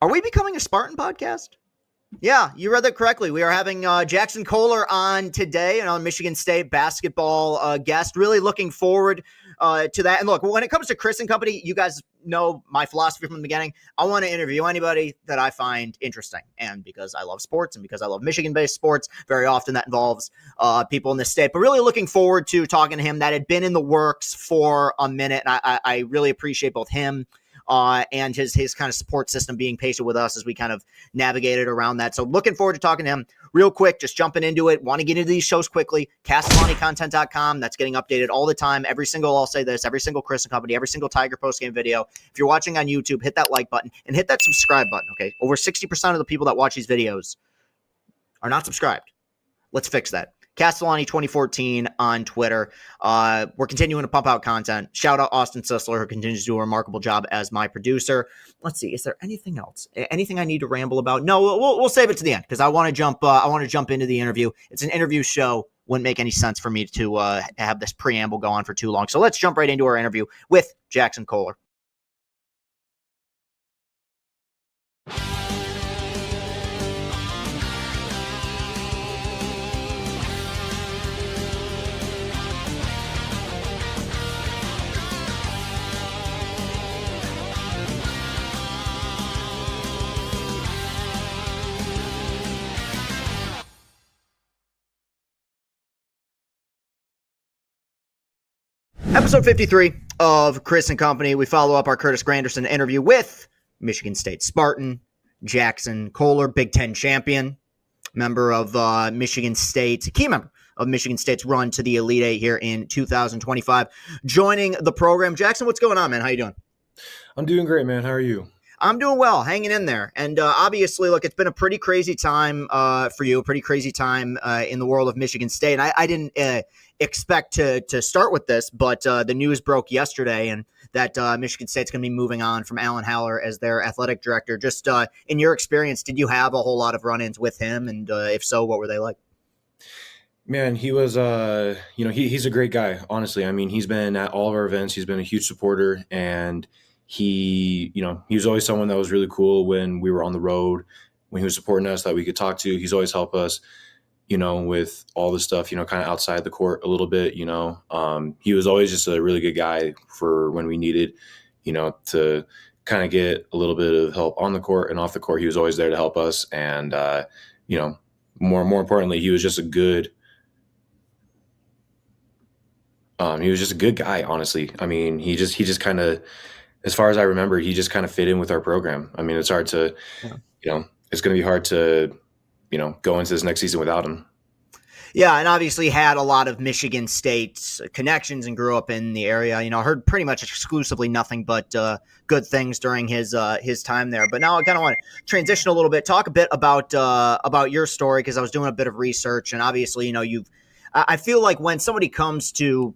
Are we becoming a Spartan podcast? Yeah, you read that correctly. We are having Jaxon Kohler on today, and on Michigan State basketball guest. Really looking forward to that. And look, when it comes to Chris and company, you guys know my philosophy from the beginning. I want to interview anybody that I find interesting. And because I love sports and because I love Michigan-based sports, very often that involves people in the state. But really looking forward to talking to him. That had been in the works for a minute. And I really appreciate both him and his kind of support system being patient with us as we kind of navigated around that. So looking forward to talking to him. Real quick, just jumping into it. Want to get into these shows quickly. CastellaniContent.com. That's getting updated all the time. Every single Chris and Company, every single Tiger postgame video. If you're watching on YouTube, hit that like button and hit that subscribe button, okay? Over 60% of the people that watch these videos are not subscribed. Let's fix that. Castellani 2014 on Twitter. We're continuing to pump out content. Shout out Austin Sisler, who continues to do a remarkable job as my producer. Let's see, is there anything else? Anything I need to ramble about? No, we'll save it to the end because I want to jump. I want to jump into the interview. It's an interview show. Wouldn't make any sense for me to have this preamble go on for too long. So let's jump right into our interview with Jaxon Kohler. Episode 53 of Chris and Company. We follow up our Curtis Granderson interview with Michigan State Spartan, Jaxon Kohler, Big Ten champion, member of Michigan State, key member of Michigan State's run to the Elite Eight here in 2025. Joining the program, Jaxon, what's going on, man? How you doing? I'm doing great, man. How are you? I'm doing well, hanging in there. And obviously, look, it's been a pretty crazy time for you, a pretty crazy time in the world of Michigan State. And I didn't expect to start with this, but the news broke yesterday and that Michigan State's going to be moving on from Alan Haller as their athletic director. Just in your experience, did you have a whole lot of run-ins with him? And if so, what were they like? Man, he was, he's a great guy, honestly. I mean, he's been at all of our events. He's been a huge supporter, and he was always someone that was really cool when we were on the road, when he was supporting us that we could talk to. He's always helped us, with all the stuff, kind of outside the court a little bit, he was always just a really good guy for when we needed, to kind of get a little bit of help on the court and off the court. He was always there to help us. And, more importantly, he was just a good guy, honestly. I mean, he just kind of, as far as I remember, he just kind of fit in with our program. I mean, it's hard to, it's going to be hard to, go into this next season without him. Yeah, and obviously had a lot of Michigan State connections and grew up in the area. Heard pretty much exclusively nothing but good things during his time there. But now I kind of want to transition a little bit, talk a bit about your story, because I was doing a bit of research, and obviously, I feel like when somebody comes to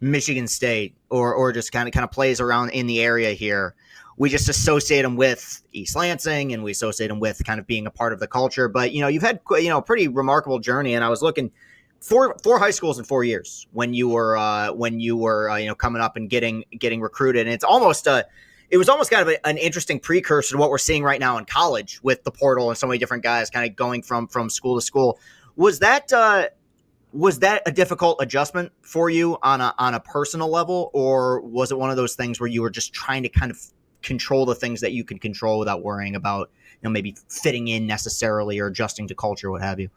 Michigan State or just kind of plays around in the area here, we just associate them with East Lansing and we associate them with kind of being a part of the culture. But, you've had, a pretty remarkable journey. And I was looking four high schools in 4 years when you were coming up and getting recruited. And it was almost kind of an interesting precursor to what we're seeing right now in college with the portal and so many different guys kind of going from school to school. Was that a difficult adjustment for you on a personal level, or was it one of those things where you were just trying to kind of control the things that you can control without worrying about, maybe fitting in necessarily or adjusting to culture, what have you?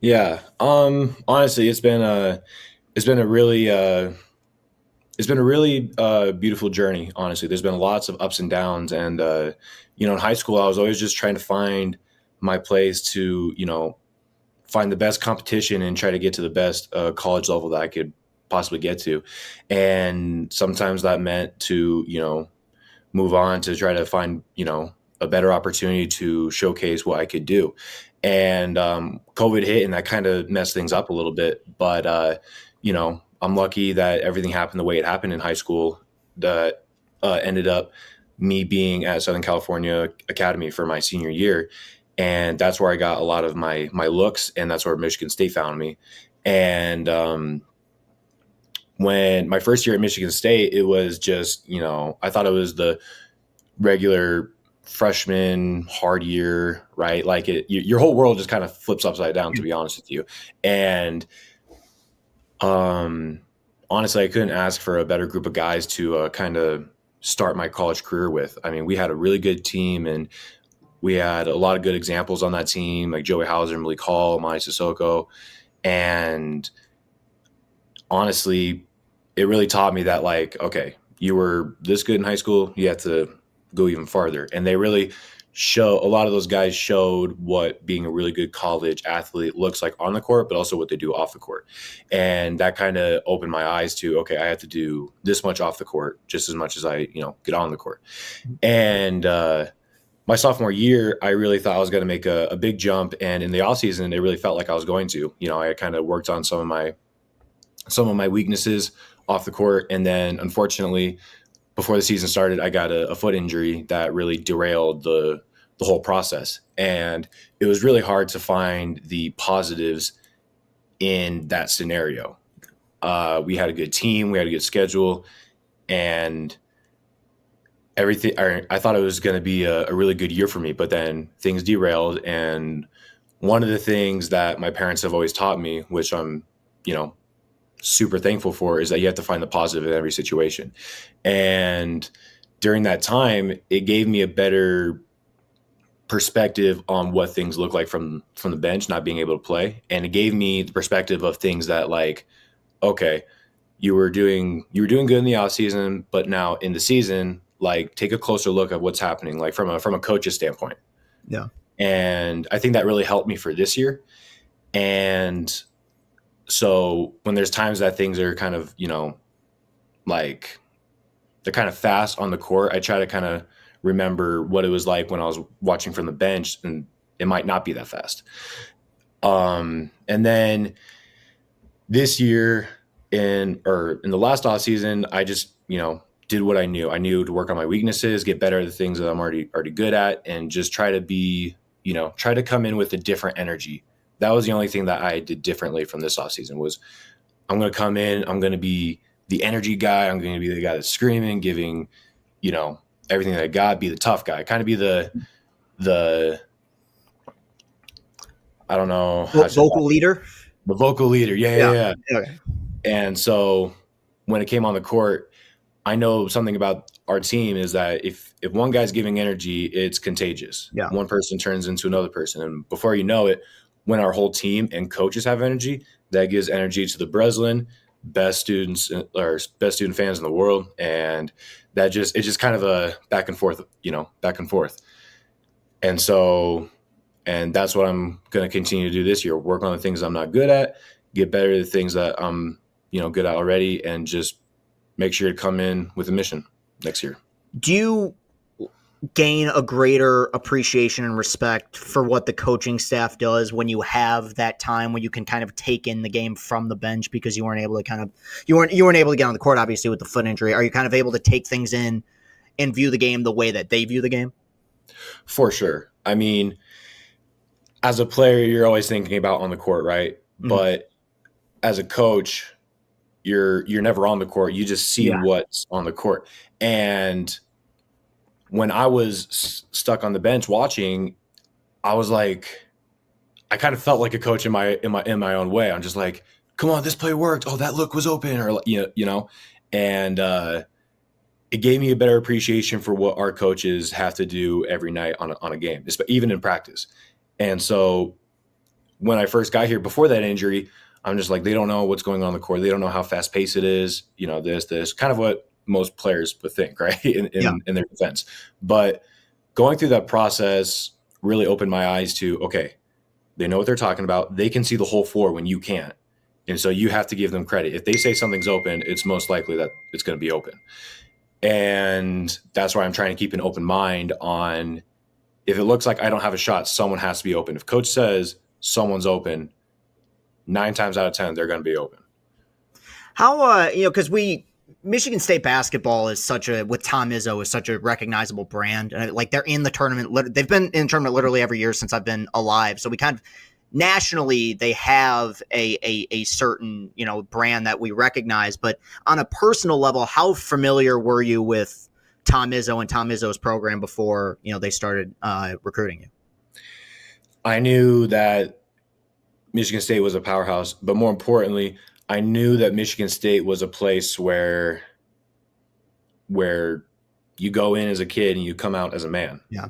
Yeah. Honestly, it's been a really beautiful journey. Honestly, there's been lots of ups and downs, and in high school, I was always just trying to find my place to, find the best competition and try to get to the best college level that I could possibly get to. And sometimes that meant to, move on to try to find, a better opportunity to showcase what I could do. And COVID hit and that kind of messed things up a little bit. But, I'm lucky that everything happened the way it happened in high school that ended up me being at Southern California Academy for my senior year. And that's where I got a lot of my looks, and that's where Michigan State found me. And when my first year at Michigan State, it was just, I thought it was the regular freshman hard year, right? Like your whole world just kind of flips upside down, to be honest with you. And honestly, I couldn't ask for a better group of guys to kind of start my college career with. I mean, we had a really good team, and we had a lot of good examples on that team, like Joey Hauser, Malik Hall, Mani Sissoko. And honestly, it really taught me that, like, okay, you were this good in high school, you have to go even farther. And they really a lot of those guys showed what being a really good college athlete looks like on the court, but also what they do off the court. And that kind of opened my eyes to, okay, I have to do this much off the court just as much as I, get on the court. And my sophomore year, I really thought I was going to make a big jump. And in the off season, it really felt like I was going to. I kind of worked on some of my weaknesses off the court. And then unfortunately, before the season started, I got a foot injury that really derailed the whole process. And it was really hard to find the positives in that scenario. We had a good team, we had a good schedule, and everything. I thought it was going to be a really good year for me, but then things derailed. And one of the things that my parents have always taught me, which I'm, super thankful for, is that you have to find the positive in every situation. And during that time, it gave me a better perspective on what things look like from the bench, not being able to play. And it gave me the perspective of things that, like, okay, you were doing good in the off season, but now in the season, like, take a closer look at what's happening, like from a coach's standpoint. Yeah. And I think that really helped me for this year. And so when there's times that things are kind of, like, they're kind of fast on the court, I try to kind of remember what it was like when I was watching from the bench, and it might not be that fast. And then this year in the last off season, I just, did what I knew. I knew to work on my weaknesses, get better at the things that I'm already good at, and just try to be, try to come in with a different energy. That was the only thing that I did differently from this offseason. Was I'm going to come in, I'm going to be the energy guy, I'm going to be the guy that's screaming, giving, everything that I got, be the tough guy, kind of be the I don't know, vocal leader. The vocal leader, yeah. Okay. And so when it came on the court, I know something about our team is that if one guy's giving energy, it's contagious. Yeah. One person turns into another person, and before you know it, when our whole team and coaches have energy, that gives energy to the Breslin, best students or best student fans in the world. And it's just kind of a back and forth. And so, and that's what I'm going to continue to do this year, work on the things I'm not good at, get better at the things that I'm, good at already, and just make sure to come in with a mission next year. Do you gain a greater appreciation and respect for what the coaching staff does when you have that time when you can kind of take in the game from the bench, because you weren't able to you weren't able to get on the court, obviously, with the foot injury? Are you kind of able to take things in and view the game the way that they view the game? For sure. I mean, as a player, you're always thinking about on the court, right? Mm-hmm. But as a coach, you're never on the court. You just see what's on the court. And when I was stuck on the bench watching, I was like, I kind of felt like a coach in my own way. I'm just like, come on, this play worked. Oh, that look was open, or and it gave me a better appreciation for what our coaches have to do every night on a game, even in practice. And so when I first got here before that injury, I'm just like, they don't know what's going on the court. They don't know how fast paced it is. This kind of what most players would think, right? In their defense. But going through that process really opened my eyes to, okay, they know what they're talking about. They can see the whole floor when you can't. And so you have to give them credit. If they say something's open, it's most likely that it's going to be open. And that's why I'm trying to keep an open mind on, if it looks like I don't have a shot, someone has to be open. If coach says someone's open, 9 times out of 10, they're going to be open. How, because Michigan State basketball is with Tom Izzo, is such a recognizable brand. Like, they're in the tournament. They've been in the tournament literally every year since I've been alive. So we kind of, nationally, they have a certain, brand that we recognize. But on a personal level, how familiar were you with Tom Izzo and Tom Izzo's program before they started recruiting you? I knew that Michigan State was a powerhouse, but more importantly, I knew that Michigan State was a place where you go in as a kid and you come out as a man. Yeah.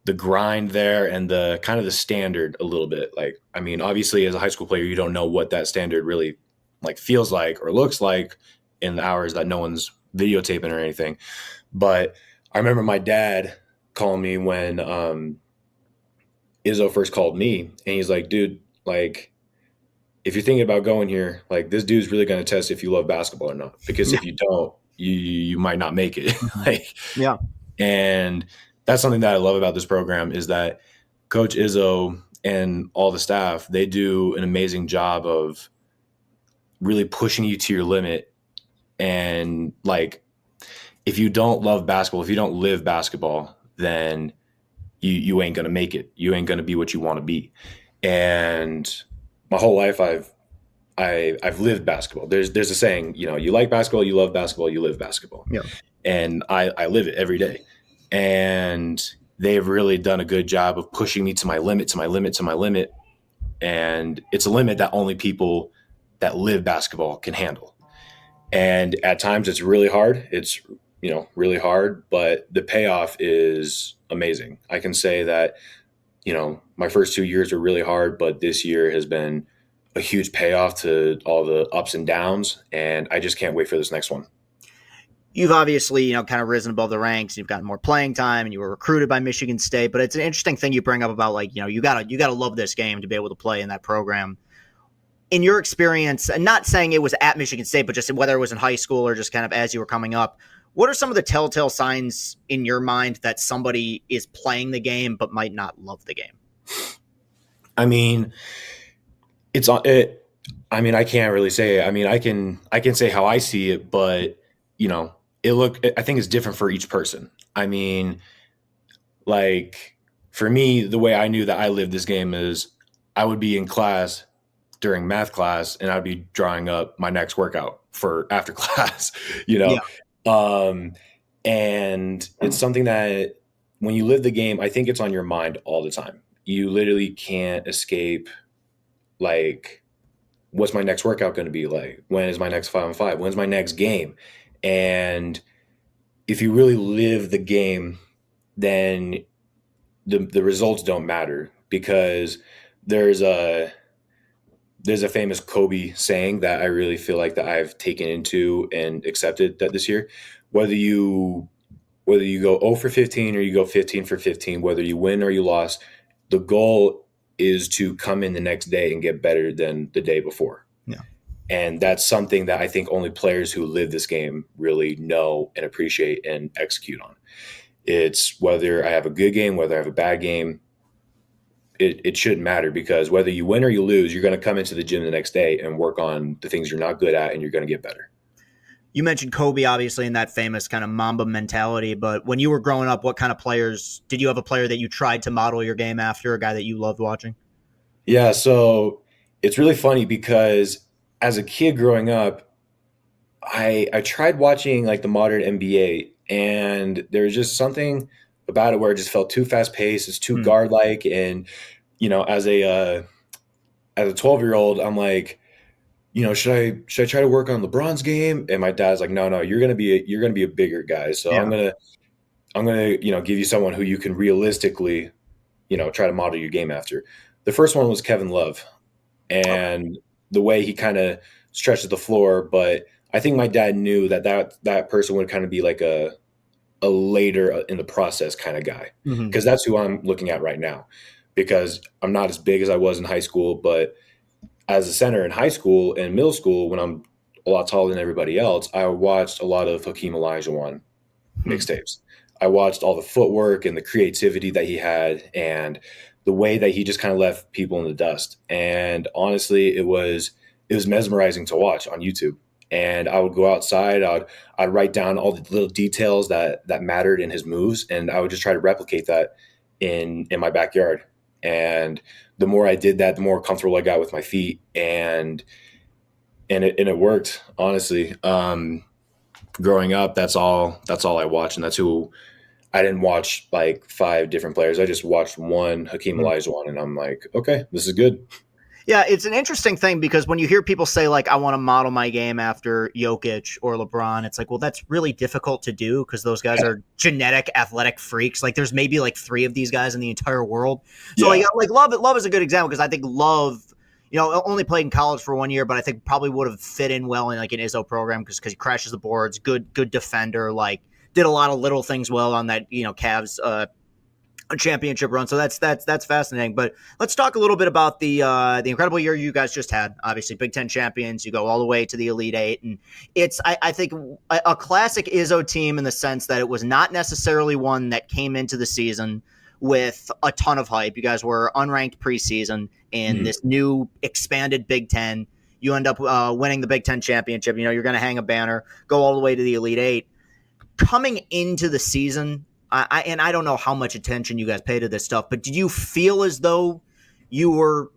The grind there and the kind of the standard a little bit. Like, I mean, obviously as a high school player, you don't know what that standard really like feels like or looks like in the hours that no one's videotaping or anything. But I remember my dad calling me when Izzo first called me, and he's like, dude, like, if you're thinking about going here, like this dude's really going to test if you love basketball or not. Because if you don't, you might not make it. Like, yeah. And that's something that I love about this program is that Coach Izzo and all the staff, they do an amazing job of really pushing you to your limit. And like, if you don't love basketball, if you don't live basketball, then you ain't going to make it. You ain't going to be what you want to be. And my whole life, I've lived basketball. There's a saying, you like basketball, you love basketball, you live basketball. Yeah. And I live it every day. And they've really done a good job of pushing me to my limit, to my limit, to my limit. And it's a limit that only people that live basketball can handle. And at times it's really hard. It's, really hard, but the payoff is amazing. I can say that, my first 2 years were really hard, but this year has been a huge payoff to all the ups and downs. And I just can't wait for this next one. You've obviously, kind of risen above the ranks. You've gotten more playing time, and you were recruited by Michigan State. But it's an interesting thing you bring up about you gotta love this game to be able to play in that program. In your experience, and not saying it was at Michigan State, but just whether it was in high school or just kind of as you were coming up, what are some of the telltale signs in your mind that somebody is playing the game but might not love the game? I mean, I can't really say it. I mean, I can say how I see it, but I think it's different for each person. I mean, like for me, the way I knew that I lived this game is I would be in class during math class and I'd be drawing up my next workout for after class, Yeah. And it's something that when you live the game, I think it's on your mind all the time. You literally can't escape, like, what's my next workout going to be like? When is my next 5-on-5? When's my next game? And if you really live the game, then the results don't matter, because there's a famous Kobe saying that I really feel like that I've taken into and accepted that this year, whether you go 0 for 15 or you go 15 for 15, whether you win or you lost, the goal is to come in the next day and get better than the day before. Yeah. And that's something that I think only players who live this game really know and appreciate and execute on. It's whether I have a good game, whether I have a bad game, it shouldn't matter, because whether you win or you lose, you're going to come into the gym the next day and work on the things you're not good at, and you're going to get better. You mentioned Kobe, obviously, in that famous kind of Mamba mentality, but when you were growing up, what kind of players did you have a player that you tried to model your game after, a guy that you loved watching? Yeah, so it's really funny because as a kid growing up, I tried watching like the modern NBA, and there was just something about it where it just felt too fast paced. It's too guard like, and as a 12-year-old, I'm like, should I try to work on LeBron's game? And my dad's like, no, you're gonna be a bigger guy, so yeah. I'm gonna give you someone who you can realistically try to model your game after. The first one was Kevin Love, and the way he kind of stretches the floor, but I think my dad knew that person would kind of be like a later in the process kind of guy, because that's who I'm looking at right now, because I'm not as big as I was in high school, but as a center in high school and middle school, when I'm a lot taller than everybody else, I watched a lot of Hakeem Olajuwon mixtapes. I watched all the footwork and the creativity that he had and the way that he just kind of left people in the dust. And honestly, it was mesmerizing to watch on YouTube. And I would go outside, I'd write down all the little details that mattered in his moves, and I would just try to replicate that in my backyard. And the more I did that, the more comfortable I got with my feet, and it worked, honestly. growing up, that's all I watched, and that's who I didn't watch like 5 different players. I just watched one, Hakeem Olajuwon, and I'm like, okay, this is good. Yeah, it's an interesting thing because when you hear people say, like, I want to model my game after Jokic or LeBron, it's like, well, that's really difficult to do because those guys are genetic athletic freaks. Like, there's maybe like 3 of these guys in the entire world. So, Yeah. like Love is a good example because I think Love, only played in college for 1 year, but I think probably would have fit in well in like an ISO program because he crashes the boards, good defender, like did a lot of little things well on that, Cavs a championship run. So that's fascinating. But let's talk a little bit about the incredible year you guys just had. Obviously, Big Ten champions. You go all the way to the Elite Eight, and it's I think a classic Izzo team in the sense that it was not necessarily one that came into the season with a ton of hype. You guys were unranked preseason in this new expanded Big Ten. You end up winning the Big Ten championship. You're going to hang a banner, go all the way to the Elite Eight. Coming into the season, I don't know how much attention you guys pay to this stuff, but did you feel as though you were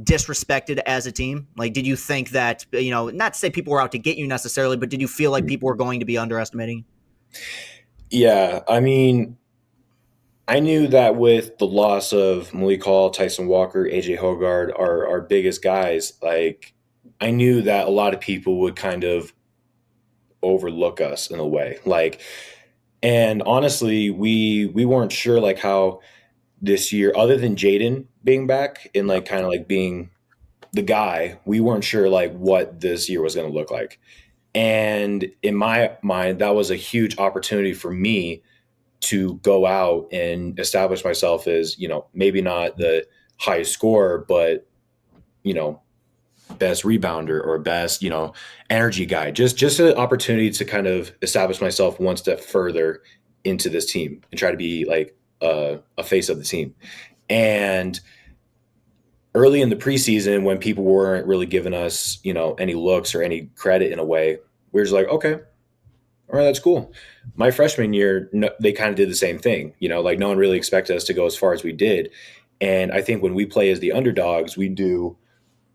disrespected as a team? Like, did you think that, not to say people were out to get you necessarily, but did you feel like people were going to be underestimating? Yeah, I mean, I knew that with the loss of Malik Hall, Tyson Walker, AJ Hogard, our biggest guys, like I knew that a lot of people would kind of overlook us in a way. Like, and honestly, we weren't sure like how this year, other than Jaden being back and like kind of like being the guy, we weren't sure like what this year was going to look like. And in my mind, that was a huge opportunity for me to go out and establish myself as, maybe not the highest scorer, but, best rebounder or best, energy guy. Just an opportunity to kind of establish myself one step further into this team and try to be like a face of the team. And early in the preseason, when people weren't really giving us, any looks or any credit in a way, we were just like, okay, all right, that's cool. My freshman year, no, they kind of did the same thing. Like no one really expected us to go as far as we did. And I think when we play as the underdogs, we do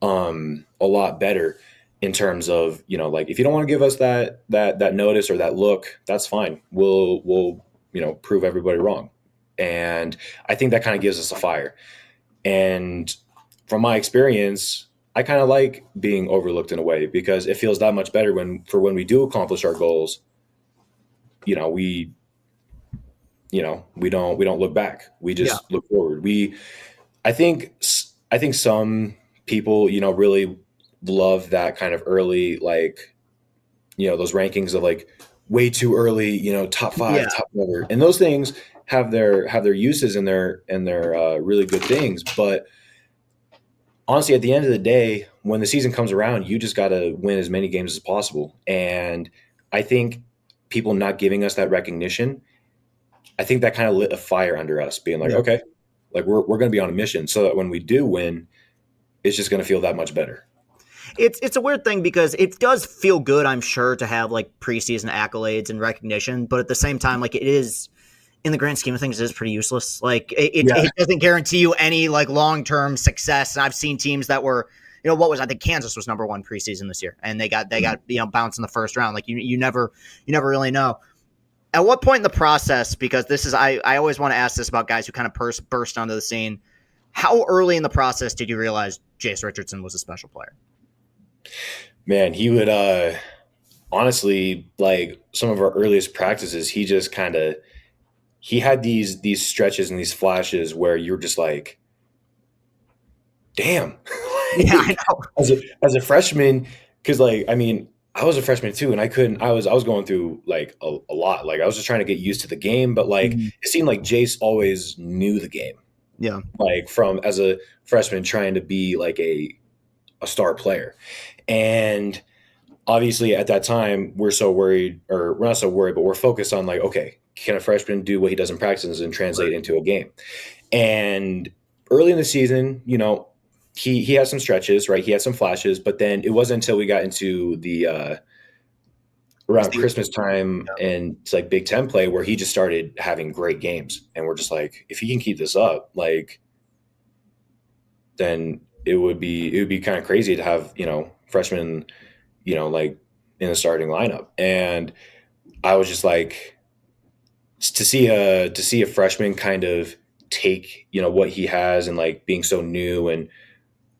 a lot better in terms of, like if you don't want to give us that notice or that look, that's fine. We'll prove everybody wrong. And I think that kind of gives us a fire. And from my experience, I kind of like being overlooked in a way because it feels that much better when we do accomplish our goals. We don't look back. We just look forward. I think some people, really love that kind of early, like, those rankings of like way too early, top 5, top whatever. And those things have their uses and their really good things. But honestly, at the end of the day, when the season comes around, you just got to win as many games as possible. And I think people not giving us that recognition, I think that kind of lit a fire under us being like, okay, like we're going to be on a mission so that when we do win, it's just going to feel that much better. It's a weird thing because it does feel good, I'm sure, to have like preseason accolades and recognition, but at the same time, like it is in the grand scheme of things, it is pretty useless. Like it doesn't guarantee you any like long-term success. And I've seen teams that were, I think Kansas was number 1 preseason this year, and they got bounced in the first round. Like you never really know. At what point in the process, because this is I always want to ask this about guys who kind of burst onto the scene. How early in the process did you realize Jayce Richardson was a special player? Man, he would honestly, like some of our earliest practices, he just kind of he had these stretches and these flashes where you're just like, damn. Yeah, I know. As a freshman, because like I mean, I was a freshman too, and I was going through like a lot. Like I was just trying to get used to the game, but like it seemed like Jayce always knew the game. Yeah. Like from as a freshman trying to be like a star player. And obviously at that time we're so worried, or we're not so worried, but we're focused on like, okay, can a freshman do what he does in practices and translate into a game? And early in the season, he had some stretches, right? He had some flashes, but then it wasn't until we got into the around Christmas time and it's like Big Ten play where he just started having great games. And we're just like, if he can keep this up, like, then it would be kind of crazy to have, freshmen, like in the starting lineup. And I was just like, to see a freshman kind of take, what he has and like being so new and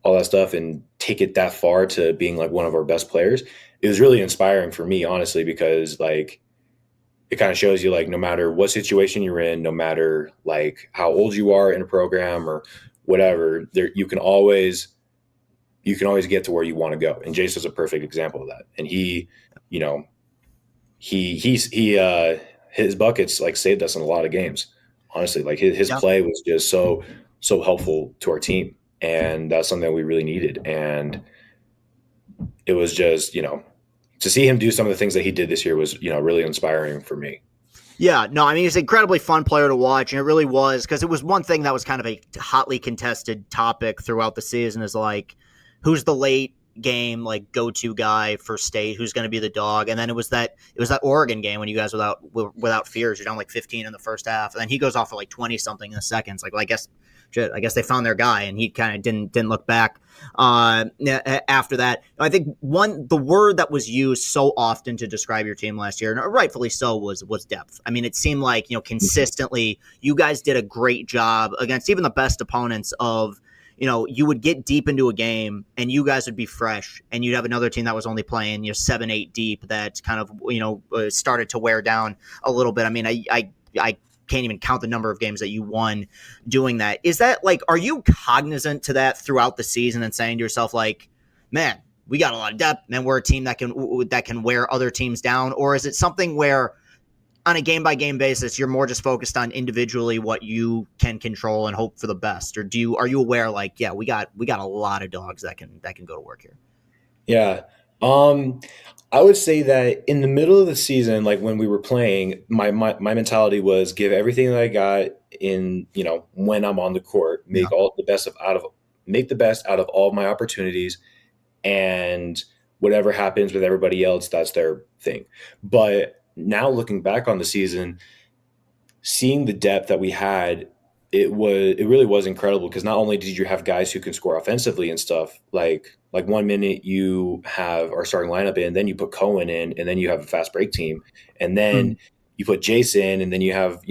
all that stuff and take it that far to being like one of our best players. It was really inspiring for me, honestly, because like it kind of shows you like no matter what situation you're in, no matter like how old you are in a program or whatever, there you can always get to where you want to go. And Jayce was a perfect example of that. And you know, his buckets like saved us in a lot of games. Honestly, like his Yeah. play was just so helpful to our team, and that's something that we really needed. And it was just to see him do some of the things that he did this year was really inspiring for me. Yeah, no, I mean, he's an incredibly fun player to watch, and it really was, because it was one thing that was kind of a hotly contested topic throughout the season is like, who's the late game like go-to guy for state, who's going to be the dog, and then it was that Oregon game when you guys without fears, you're down like 15 in the first half, and then he goes off for like 20 something in the seconds. Like, well, I guess they found their guy, and he kind of didn't look back. After that, I think the word that was used so often to describe your team last year, and rightfully so, was depth. I mean, it seemed like consistently you guys did a great job against even the best opponents of. You would get deep into a game and you guys would be fresh, and you'd have another team that was only playing 7-8 deep that kind of started to wear down a little bit. I mean, I can't even count the number of games that you won doing that. Is that like, are you cognizant to that throughout the season and saying to yourself like, man, we got a lot of depth and we're a team that can wear other teams down? Or is it something where on a game by game basis, you're more just focused on individually what you can control and hope for the best? Or are you aware like, yeah, we got a lot of dogs that can go to work here? Yeah. Um, I would say that in the middle of the season, like when we were playing, my mentality was give everything that I got in, when I'm on the court, Yeah. make the best out of all of my opportunities, and whatever happens with everybody else, that's their thing. But now looking back on the season, seeing the depth that we had, it really was incredible because not only did you have guys who can score offensively and stuff, like 1 minute you have our starting lineup in, then you put Cohen in, and then you have a fast break team, and then Mhm. you put Jason in, and then you have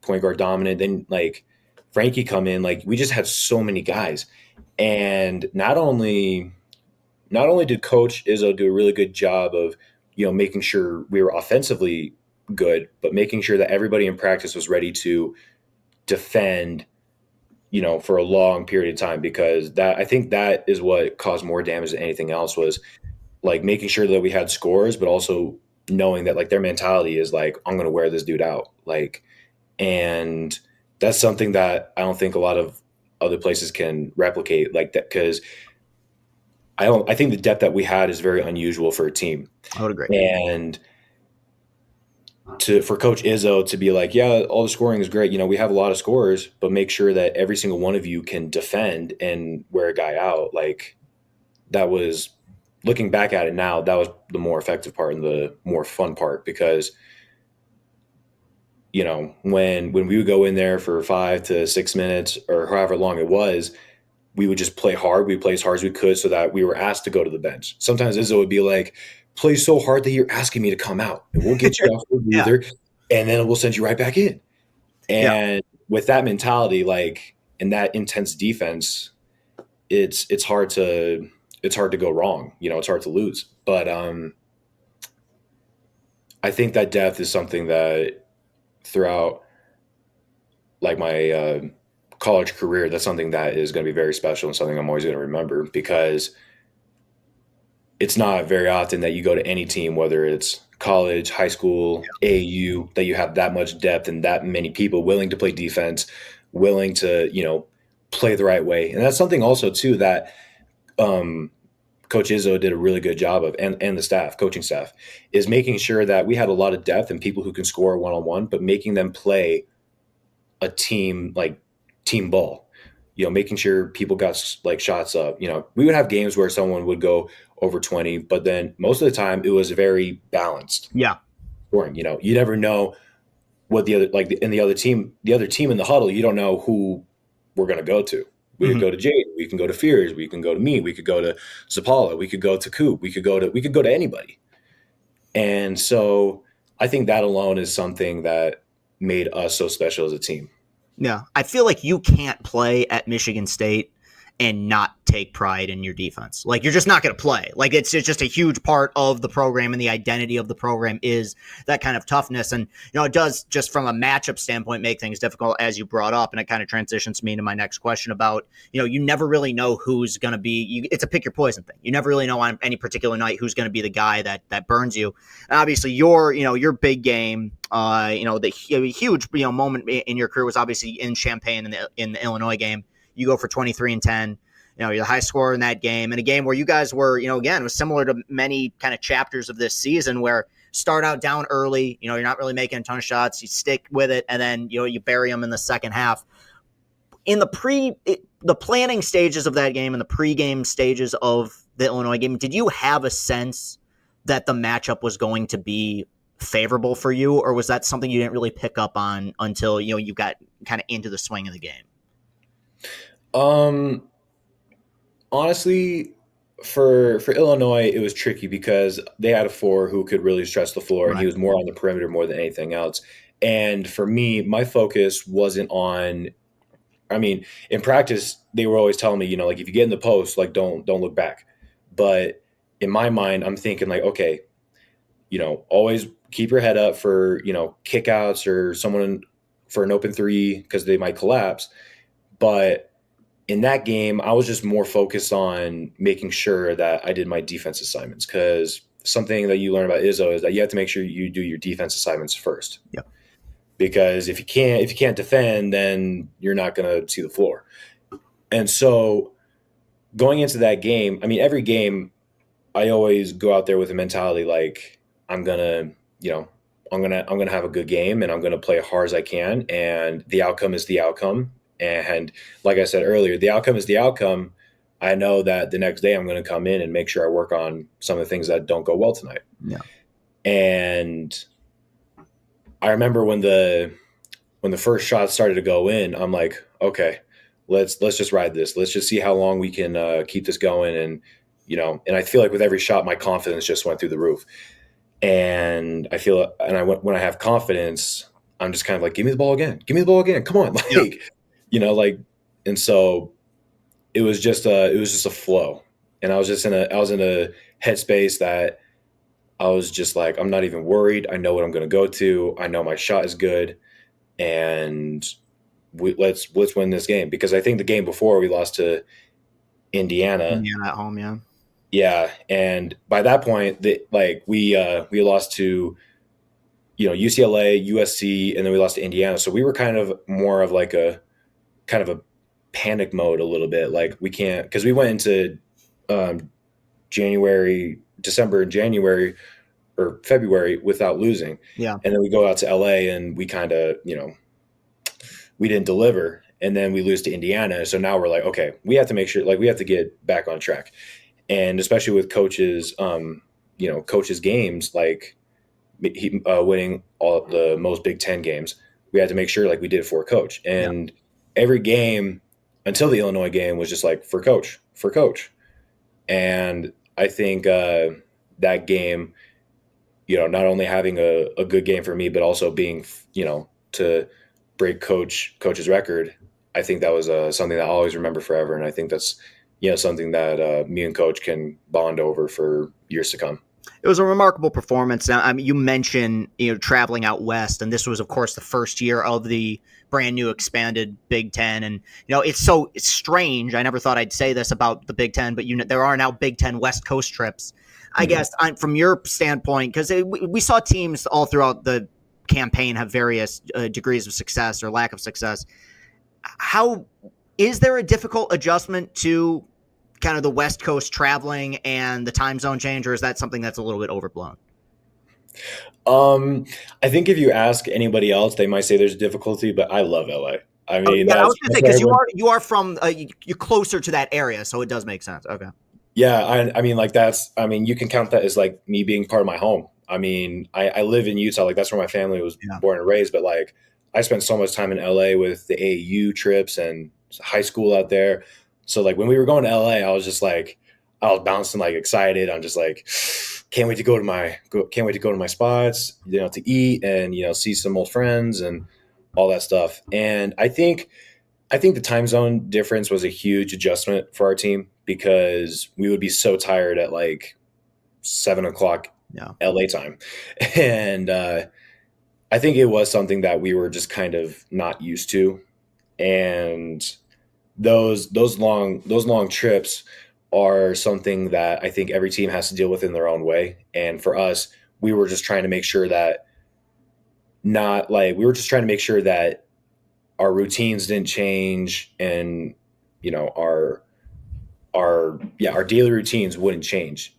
point guard dominant, then like Frankie come in, like we just had so many guys, and not only did Coach Izzo do a really good job of making sure we were offensively good, but making sure that everybody in practice was ready to defend, for a long period of time, because that I think that is what caused more damage than anything else was like making sure that we had scores, but also knowing that like their mentality is like, I'm going to wear this dude out. Like, and that's something that I don't think a lot of other places can replicate like that. Cause I think the depth that we had is very unusual for a team. I would agree. And for Coach Izzo to be like, yeah, all the scoring is great. We have a lot of scorers, but make sure that every single one of you can defend and wear a guy out. Like that was, looking back at it now, that was the more effective part and the more fun part, because when we would go in there for 5 to 6 minutes or however long it was, we would just play hard. We'd play as hard as we could so that we were asked to go to the bench. Sometimes Izzo would be like, play so hard that you're asking me to come out, and we'll get you off the Yeah. breather, and then we'll send you right back in. Yeah. And with that mentality, like in that intense defense, it's hard to go wrong. It's hard to lose. But I think that depth is something that throughout like my college career, that's something that is going to be very special and something I'm always going to remember, because it's not very often that you go to any team, whether it's college, high school, AAU, that you have that much depth and that many people willing to play defense, willing to, play the right way. And that's something also too that Coach Izzo did a really good job of, and the staff, coaching staff, is making sure that we had a lot of depth and people who can score one-on-one, but making them play a team, like team ball, making sure people got like shots up. We would have games where someone would go over 20, but then most of the time it was very balanced Yeah. scoring. You never know what the other, like in the other team in the huddle, you don't know who we're going to go to. We could Mhm. go to Jade, we can go to Fears, we can go to me, we could go to Zapala, we could go to Coop, we could go to anybody. And so I think that alone is something that made us so special as a team. Yeah. I feel like you can't play at Michigan State and not take pride in your defense. Like, you're just not going to play. Like, it's just a huge part of the program, and the identity of the program is that kind of toughness. And, it does, just from a matchup standpoint, make things difficult, as you brought up. And it kind of transitions me into my next question about, you never really know who's going to be, it's a pick your poison thing. You never really know on any particular night who's going to be the guy that burns you. And obviously your big game, the huge, moment in your career was obviously in Champaign in the Illinois game. You go for 23 and 10. You're the high scorer in that game, and a game where you guys were, again, it was similar to many kind of chapters of this season where start out down early. You're not really making a ton of shots. You stick with it, and then you bury them in the second half. In the planning stages of that game and the pregame stages of the Illinois game, did you have a sense that the matchup was going to be favorable for you, or was that something you didn't really pick up on until you got kind of into the swing of the game? Honestly, for Illinois, it was tricky because they had a 4 who could really stretch the floor, and he was more on the perimeter more than anything else. And for me, my focus wasn't on. I mean, in practice, they were always telling me, like, if you get in the post, like, don't look back. But in my mind, I'm thinking, like, okay, always keep your head up for kickouts or someone for an open 3 because they might collapse. But in that game, I was just more focused on making sure that I did my defense assignments, because something that you learn about Izzo is that you have to make sure you do your defense assignments first. Yeah. Because if you can't defend, then you're not going to see the floor. And so going into that game, I mean, every game I always go out there with a mentality like I'm going to have a good game, and I'm going to play as hard as I can, and the outcome is the outcome. And like I said earlier, the outcome is the outcome. I know that the next day I'm going to come in and make sure I work on some of the things that don't go well tonight. Yeah. And I remember when the first shot started to go in, I'm like, okay, let's just ride this. Let's just see how long we can keep this going. And, and I feel like with every shot, my confidence just went through the roof. And when I have confidence, I'm just kind of like, give me the ball again. Come on. And so it was just a flow. And I was in a headspace that I was just like, I'm not even worried. I know what I'm going to go to. I know my shot is good, and let's win this game, because I think the game before we lost to Indiana at home. Yeah. Yeah. And by that point we lost to, UCLA, USC, and then we lost to Indiana. So we were kind of more of like a panic mode a little bit. Like, we can't, because we went into December and January or February without losing. Yeah. And then we go out to LA and we kind of, we didn't deliver, and then we lose to Indiana. So now we're like, okay, we have to make sure, like, we have to get back on track. And especially with coaches games, like winning all the most Big Ten games, we had to make sure like we did it for a coach. And every game until the Illinois game was just like for coach. And I think that game, not only having a good game for me, but also being, to break coach's record, I think that was something that I'll always remember forever. And I think that's, something that me and coach can bond over for years to come. It was a remarkable performance. Now, you mentioned, traveling out west, and this was, of course, the first year of the brand new expanded Big Ten. And, it's strange. I never thought I'd say this about the Big Ten, but there are now Big Ten West Coast trips. I guess from your standpoint, because we saw teams all throughout the campaign have various degrees of success or lack of success. How is there a difficult adjustment to kind of the West Coast traveling and the time zone change, or is that something that's a little bit overblown? I think if you ask anybody else, they might say there's difficulty, but I love LA. I mean, I was going to say, because you are from you're closer to that area, so it does make sense. Okay. Yeah, I mean, like you can count that as like me being part of my home. I mean, I live in Utah, like that's where my family was born and raised, but like I spent so much time in LA with the AAU trips and high school out there. So like when we were going to LA, I was just like, I was bouncing like excited. I'm just like, can't wait to go to my spots, to eat and see some old friends and all that stuff. And I think the time zone difference was a huge adjustment for our team because we would be so tired at like 7 o'clock Yeah. LA time, and I think it was something that we were just kind of not used to, and those long trips are something that I think every team has to deal with in their own way. And for us, we were just trying to make sure that not like we were just trying to make sure that our routines didn't change and our daily routines wouldn't change.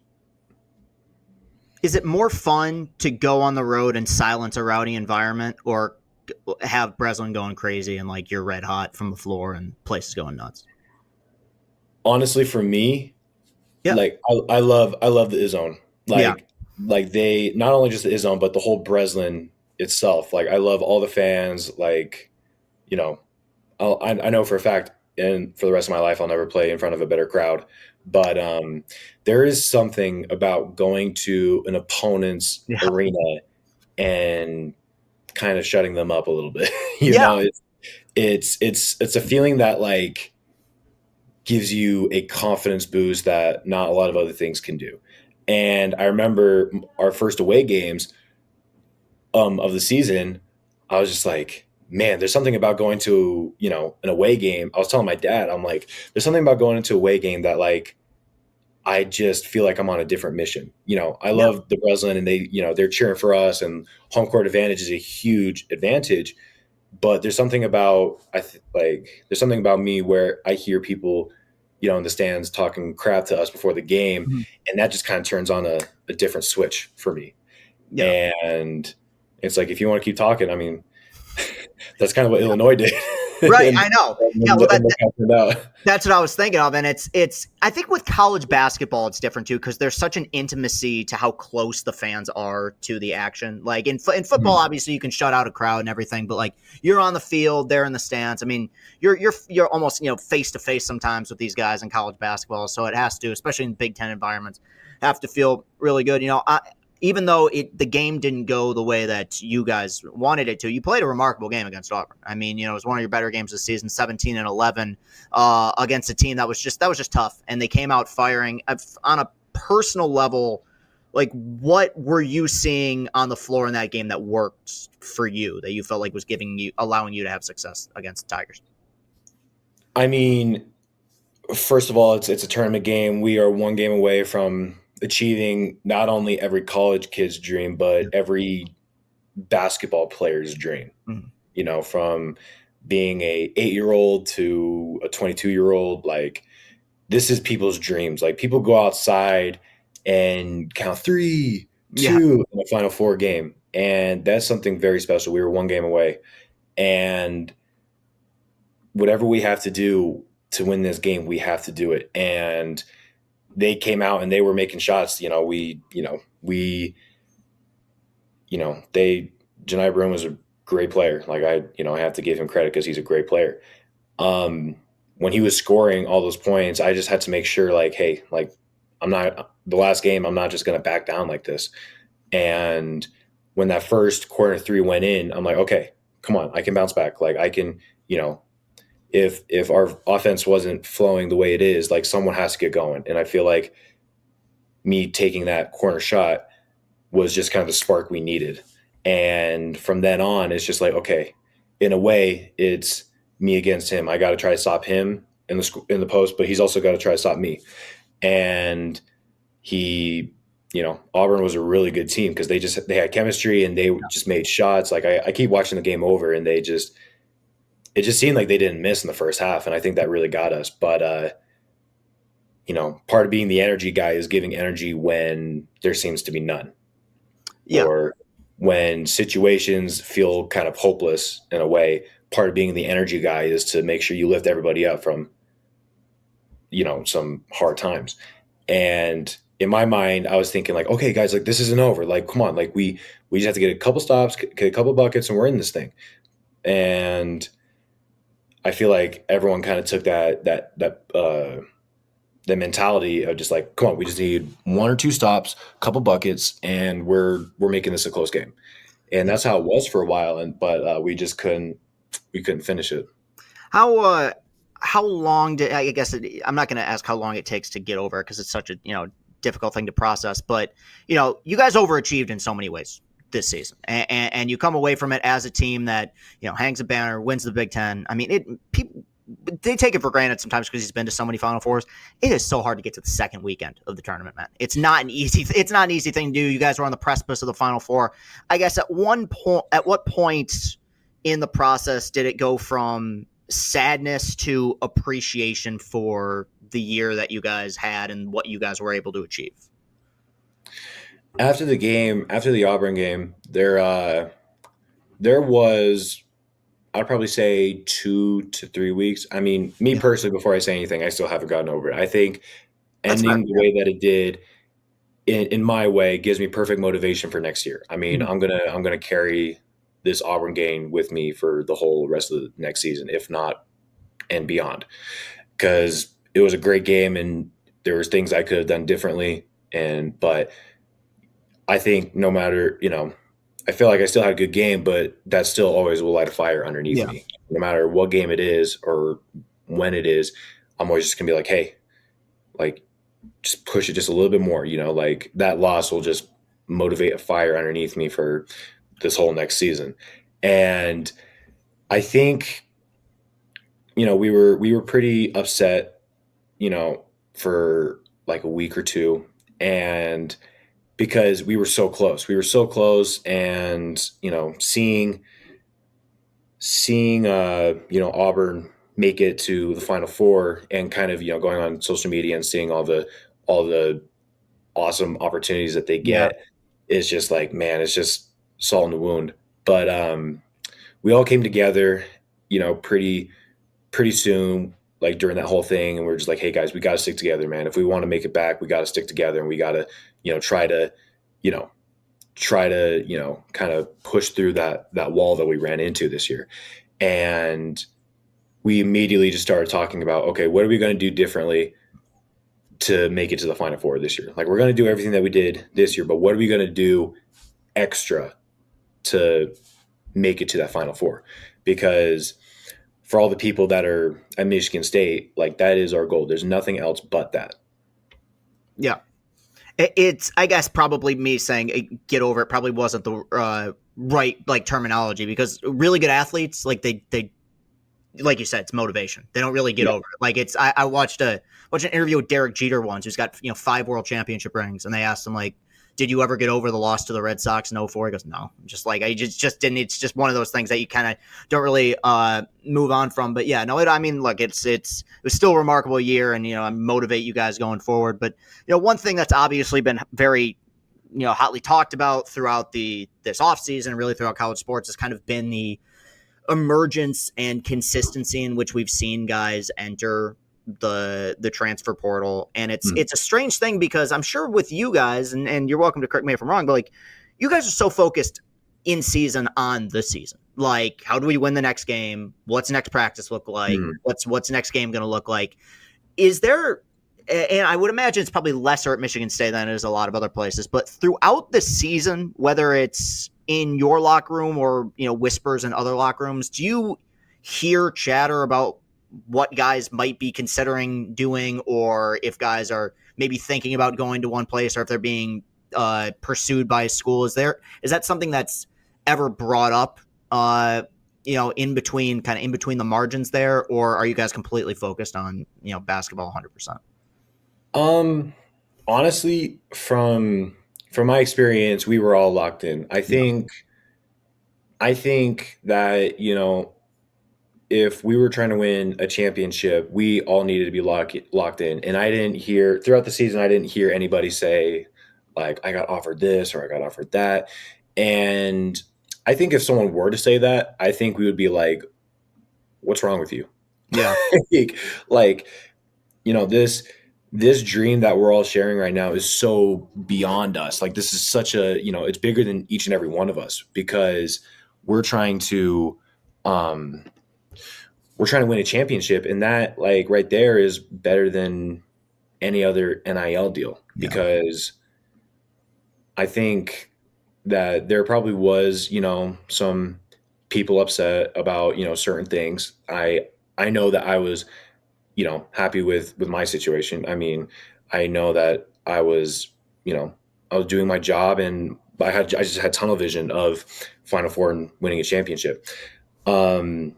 Is it more fun to go on the road and silence a rowdy environment, or have Breslin going crazy and like you're red hot from the floor and places going nuts? Honestly, for me, Yeah. like I love the Izzone. Yeah. Like they not only just the Izzone, but the whole Breslin itself. Like I love all the fans. Like you know, I know for a fact, and for the rest of my life, I'll never play in front of a better crowd. But there is something about going to an opponent's Yeah. arena and kind of shutting them up a little bit. Yeah. It's a feeling that like gives you a confidence boost that not a lot of other things can do. And I remember our first away games of the season, I was just like, man, there's something about going to, an away game. I was telling my dad, I'm like, there's something about going into a away game that like I just feel like I'm on a different mission. I Yeah. love the Breslin and they're cheering for us and home court advantage is a huge advantage. But there's something about there's something about me where I hear people, in the stands talking crap to us before the game, Mhm. and that just kind of turns on a different switch for me. Yeah. And it's like if you want to keep talking, I mean, that's kind of what Illinois did. Right. and, I know. and, Yeah. Well, and look how it turned out. that's what I was thinking of, and it's. I think with college basketball, it's different too because there's such an intimacy to how close the fans are to the action. Like in football, obviously you can shut out a crowd and everything, but like you're on the field, they're in the stands. I mean, you're almost face to face sometimes with these guys in college basketball, so it has to, especially in Big Ten environments, have to feel really good. Even though the game didn't go the way that you guys wanted it to, you played a remarkable game against Auburn. I mean, it was one of your better games this season, 17-11, against a team that was just tough, and they came out firing. On a personal level, like what were you seeing on the floor in that game that worked for you, that you felt like was allowing you to have success against the Tigers? I mean, first of all, it's a tournament game. We are one game away from achieving not only every college kid's dream, but every basketball player's dream. Mm-hmm. From being a 8-year-old to a 22-year-old, like this is people's dreams. Like people go outside and count 3, 2 in the Final Four game, and that's something very special. We were one game away, and whatever we have to do to win this game, we have to do it. And they came out and they were making shots. Janai Broom was a great player. Like I have to give him credit because he's a great player. When he was scoring all those points, I just had to make sure like, hey, like I'm not the last game. I'm not just going to back down like this. And when that first quarter 3 went in, I'm like, okay, come on, I can bounce back. Like I can, if our offense wasn't flowing the way it is, like someone has to get going. And I feel like me taking that corner shot was just kind of the spark we needed. And from then on, it's just like, okay, in a way, it's me against him. I got to try to stop him in the post, but he's also got to try to stop me. And Auburn was a really good team because they had chemistry and they just made shots. Like I keep watching the game over, and it just seemed like they didn't miss in the first half, and I think that really got us. But part of being the energy guy is giving energy when there seems to be none. Yeah. Or when situations feel kind of hopeless in a way, part of being the energy guy is to make sure you lift everybody up from, some hard times. And in my mind, I was thinking like, okay, guys, like this isn't over. Like, come on, like we just have to get a couple stops, get a couple buckets, and we're in this thing. And I feel like everyone kind of took that the mentality of just like, come on, we just need one or two stops, couple buckets, and we're making this a close game. And Yeah. that's how it was for a while. But we just couldn't finish it. How how long did I guess I'm not going to ask how long it takes to get over because it's such a difficult thing to process. But you guys overachieved in so many ways this season, and you come away from it as a team that hangs a banner, wins the Big Ten. I mean, people they take it for granted sometimes because he's been to so many Final Fours. It is so hard to get to the second weekend of the tournament, man. It's not an easy thing to do. You guys were on the precipice of the Final Four. I guess at what point in the process did it go from sadness to appreciation for the year that you guys had and what you guys were able to achieve? After the Auburn game, there was, I'd probably say 2 to 3 weeks. I mean, me Yeah, personally, before I say anything, I still haven't gotten over it. I think that's fair. ending the way that it did in my way gives me perfect motivation for next year. I mean, Mhm. I'm gonna carry this Auburn game with me for the whole rest of the next season, if not and beyond, because it was a great game and there was things I could have done differently. But I think no matter, I feel like I still had a good game, but that still always will light a fire underneath Yeah, me. No matter what game it is or when it is, I'm always just gonna be like, hey, like just push it just a little bit more, like that loss will just motivate a fire underneath me for this whole next season. And I think, we were pretty upset, for like a week or two. And because we were so close and, seeing Auburn make it to the Final Four and kind of going on social media and seeing all the awesome opportunities that they yeah, get is just like, man, it's just salt in the wound. But we all came together, pretty soon, like during that whole thing, and we are just like, hey guys, we got to stick together, man. If we want to make it back, we got to stick together, and we got to, try to, you know, kind of push through that wall that we ran into this year. And we immediately just started talking about, okay, what are we going to do differently to make it to the Final Four this year? Like, we're going to do everything that we did this year, but what are we going to do extra to make it to that Final Four? Because for all the people that are at Michigan State, like that is our goal. There's nothing else but that. yeah. It's I guess probably me saying get over it probably wasn't the right like terminology because really good athletes like they like you said, it's motivation. They don't really get Yeah. over it. Like I watched an interview with Derek Jeter once, who's got 5 world championship rings, and they asked him like, "Did you ever get over the loss to the Red Sox in '04?" He goes, "No, just like I just didn't." It's just one of those things that you kind of don't really move on from. But yeah, no, I mean, look, it was still a remarkable year, and I motivate you guys going forward. But one thing that's obviously been very hotly talked about throughout this offseason and really throughout college sports has kind of been the emergence and consistency in which we've seen guys enter the transfer portal. And it's a strange thing because I'm sure with you guys, and you're welcome to correct me if I'm wrong, but like you guys are so focused in season on the season. Like, how do we win the next game? What's next practice look like? Mm. What's next game going to look like? Is there, and I would imagine it's probably lesser at Michigan State than it is a lot of other places, but throughout the season, whether it's in your locker room or whispers in other locker rooms, do you hear chatter about what guys might be considering doing, or if guys are maybe thinking about going to one place, or if they're being pursued by a school? Is that something that's ever brought up in between the margins there, or are you guys completely focused on basketball 100%? Um, Honestly, from my experience, we were all locked in. Yeah, I think that, if we were trying to win a championship, we all needed to be locked in. And I didn't hear throughout the season, I didn't hear anybody say like I got offered this or I got offered that. And I think if someone were to say that, I think we would be like, what's wrong with you? yeah, like, like, this dream that we're all sharing right now is so beyond us. Like, this is such a, it's bigger than each and every one of us because we're trying to um we're trying to win a championship, and that, like, right there is better than any other NIL deal, Yeah. because I think that there probably was, some people upset about, certain things. I know that I was, happy with my situation. I mean, I know that I was doing my job, and I just had tunnel vision of Final Four and winning a championship. Um,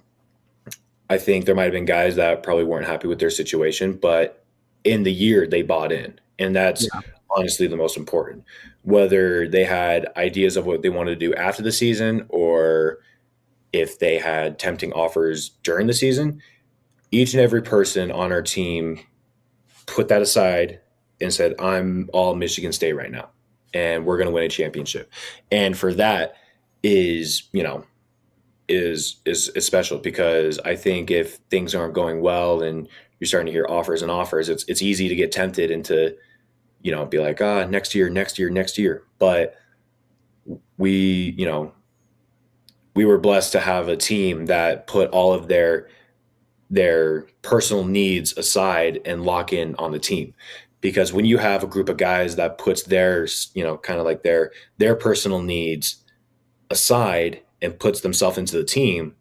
I think there might have been guys that probably weren't happy with their situation, but in the year they bought in. And that's Yeah. honestly the most important. Whether they had ideas of what they wanted to do after the season, or if they had tempting offers during the season, each and every person on our team put that aside and said, I'm all Michigan State right now, and we're going to win a championship. And for that is, is special, because I think if things aren't going well and you're starting to hear offers and offers, it's easy to get tempted into, be like, next year, next year, next year. But we, we were blessed to have a team that put all of their personal needs aside and lock in on the team. Because when you have a group of guys that puts their, kind of like their personal needs aside and puts themselves into the team,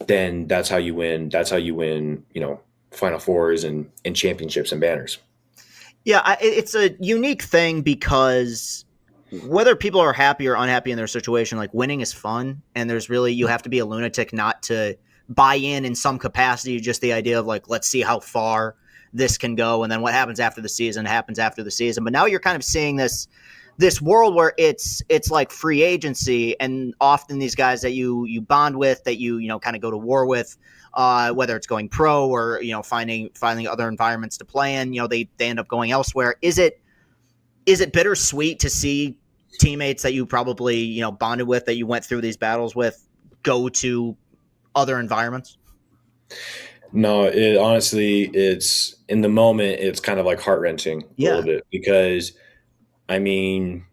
then that's how you win. That's how you win, Final Fours and championships and banners. Yeah, it's a unique thing because whether people are happy or unhappy in their situation, like winning is fun, and there's really you have to be a lunatic not to buy in some capacity. Just the idea of like, let's see how far this can go, and then what happens after the season happens after the season. But now you're kind of seeing this world where it's like free agency, and often these guys that you bond with, that you kind of go to war with, whether it's going pro or finding other environments to play in, they end up going elsewhere. Is it bittersweet to see teammates that you probably bonded with, that you went through these battles with, go to other environments? No, honestly, it's in the moment, it's kind of like heart wrenching a little Yeah. bit, because I mean,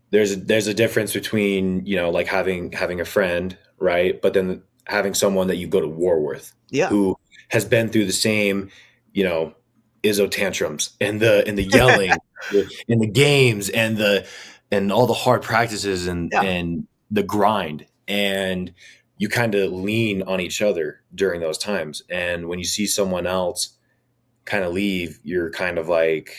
there's a difference between, like having a friend, right? But then having someone that you go to war with, Yeah. who has been through the same, you know, Izzo tantrums and the yelling in the games and all the hard practices Yeah. and the grind, and you kind of lean on each other during those times. And when you see someone else kind of leave, you're kind of like,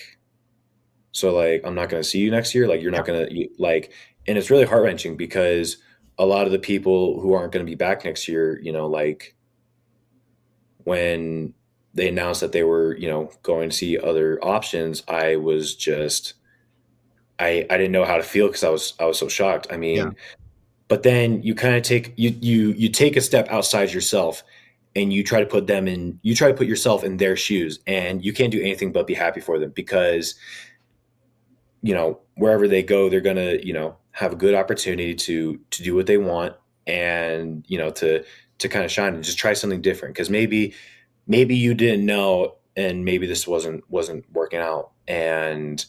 so like, I'm not going to see you next year. Like, you're Yeah. not going to like, and it's really heart wrenching, because a lot of the people who aren't going to be back next year, like when they announced that they were, going to see other options, I was just, I didn't know how to feel, because I was so shocked. I Yeah. mean, but then you kind of take, you take a step outside yourself, and you try to put yourself in their shoes, and you can't do anything but be happy for them, because wherever they go, they're gonna, have a good opportunity to do what they want, and to kind of shine and just try something different, because maybe you didn't know, and maybe this wasn't working out, and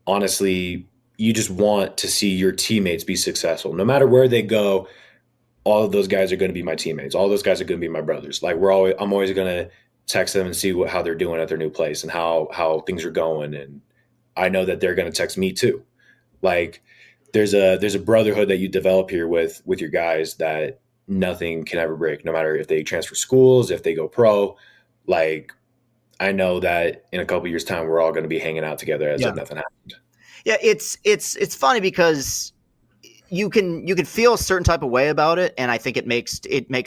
honestly, you just want to see your teammates be successful no matter where they go. All of those guys are going to be my teammates. All those guys are going to be my brothers. Like, I'm always going to text them and see how they're doing at their new place, and how things are going, and I know that they're going to text me too. Like, there's a brotherhood that you develop here with your guys that nothing can ever break, no matter if they transfer schools, if they go pro. Like, I know that in a couple years time, we're all going to be hanging out together as Yeah. if nothing happened. Yeah. It's funny because you can feel a certain type of way about it, and I think it makes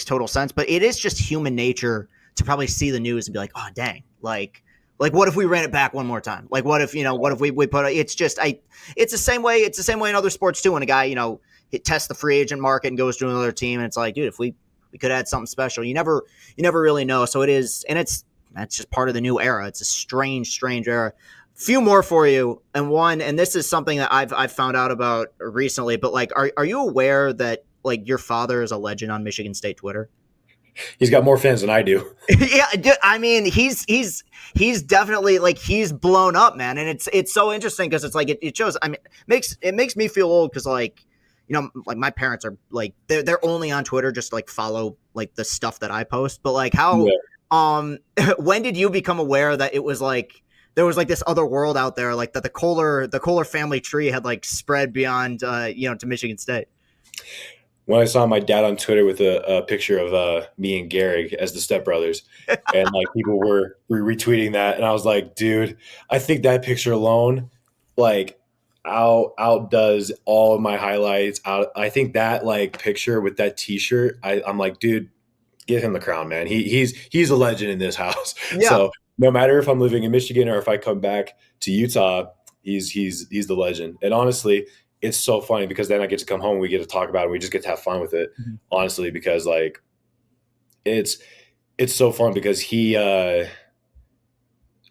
total sense. But it is just human nature to probably see the news and be like, oh dang, like what if we ran it back one more time? Like what if what if we put it's just it's the same way in other sports too. When a guy it tests the free agent market and goes to another team, and it's like, dude, if we could add something special, you never really know. So it is, and that's just part of the new era. It's a strange era. Few more for you, and this is something that I've found out about recently. But like, are you aware that like your father is a legend on Michigan State Twitter? He's got more fans than I do. Yeah, I mean, he's definitely like he's blown up, man, and it's so interesting because it's like it shows. I mean, it makes me feel old because like like my parents are like they're only on Twitter just to, like follow like the stuff that I post, but like how Yeah. When did you become aware that it was like there was like this other world out there, like that the Kohler family tree had like spread beyond to Michigan State? When I saw my dad on Twitter with a picture of me and Gary as the stepbrothers, and like people were retweeting that, and I was like, dude, I think that picture alone, like, outdoes all of my highlights. I think that like picture with that T-shirt, I'm like, dude, give him the crown, man. He's a legend in this house. Yeah. So no matter if I'm living in Michigan or if I come back to Utah, he's the legend. And honestly, it's so funny because then I get to come home, we get to talk about it, we just get to have fun with it. Mhm. Honestly, because like it's so fun because he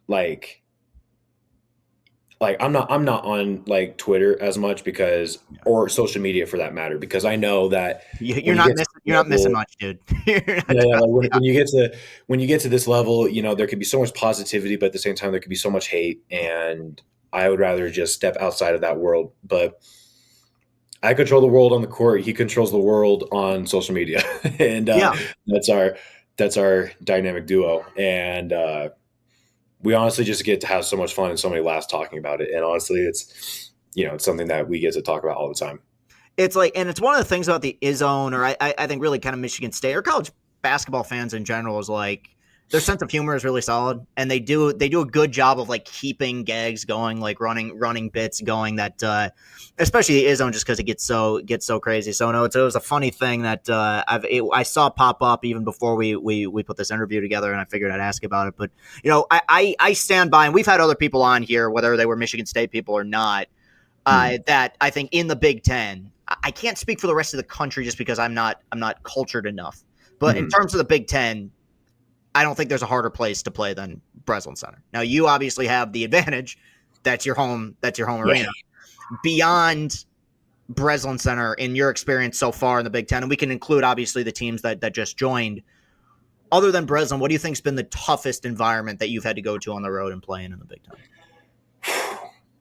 like I'm not on like Twitter as much because or social media for that matter because I know that You're when you not get to missing. the You're not missing level, much, dude. You're not, yeah, yeah, like yeah. when you get to this level, there could be so much positivity, but at the same time there could be so much hate, and I would rather just step outside of that world. But I control the world on the court. He controls the world on social media, and Yeah. that's our that's our dynamic duo. And we honestly just get to have so much fun and so many laughs talking about it. And honestly, it's something that we get to talk about all the time. It's like, and it's one of the things about the Izzone, or I think really kind of Michigan State or college basketball fans in general is like their sense of humor is really solid, and they do a good job of like keeping gags going, like running bits going that, especially the Izzone, just because it gets so crazy. So no, it was a funny thing that I saw pop up even before we put this interview together, and I figured I'd ask about it. But I stand by, and we've had other people on here, whether they were Michigan State people or not, that I think in the Big Ten, I can't speak for the rest of the country just because I'm not cultured enough. But in terms of the Big Ten, I don't think there's a harder place to play than Breslin Center. Now you obviously have the advantage that's your home Yeah. arena. Beyond Breslin Center, in your experience so far in the Big Ten, and we can include obviously the teams that just joined. Other than Breslin, what do you think's been the toughest environment that you've had to go to on the road and playing in the Big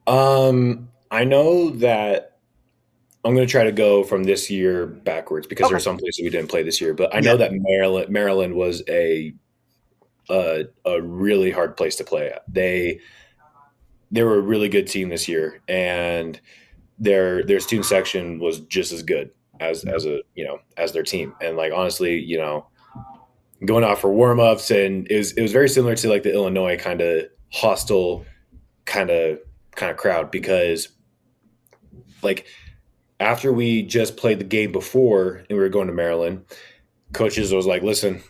Um, I know that I'm going to try to go from this year backwards because Ten? there are Okay. some places we didn't play this year. But I Yeah. know that Maryland was a really hard place to play at. They were a really good team this year, and their student section was just as good as their team. And like honestly, going out for warm-ups, and it was very similar to like the Illinois kind of hostile kind of crowd because like after we just played the game before and we were going to Maryland, coaches was like, listen,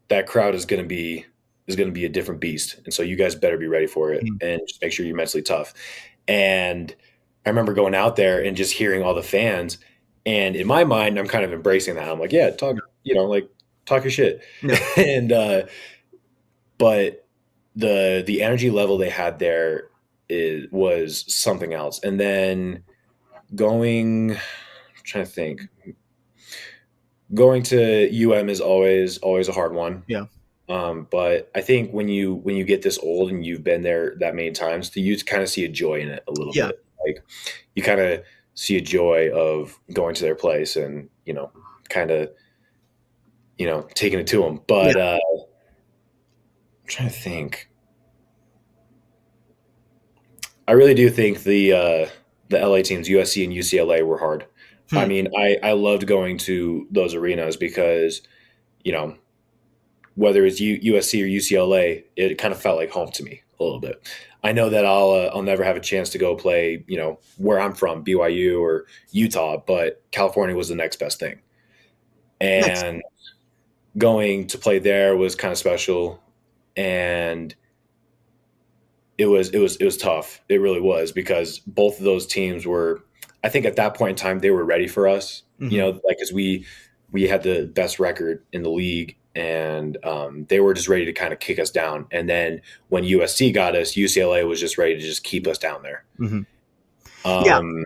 that crowd is going to be a different beast, and so you guys better be ready for it Mhm. and just make sure you're mentally tough. And I remember going out there and just hearing all the fans, and in my mind I'm kind of embracing that. I'm like, yeah, talk your shit. Yeah. And but the energy level they had there was something else. And then I'm trying to think, going to is always a hard one. Yeah. But I think when you get this old and you've been there that many times, you kind of see a joy in it a little Yeah. bit. Like you kind of see a joy of going to their place and kind of taking it to them. Yeah. But I'm trying to think. I really do think the LA teams, USC and UCLA, were hard. I Hmm. mean, I loved going to those arenas because you know whether it's USC or UCLA, it kind of felt like home to me a little bit. I know that I'll never have a chance to go play, where I'm from, BYU or Utah, but California was the next best thing. Nice. And going to play there was kind of special, and it was tough. It really was because both of those teams were, I think at that point in time they were ready for us. Hmm. Like as we had the best record in the league, and they were just ready to kind of kick us down. And then when USC got us, UCLA was just ready to just keep us down there. Hmm. Yeah. Um,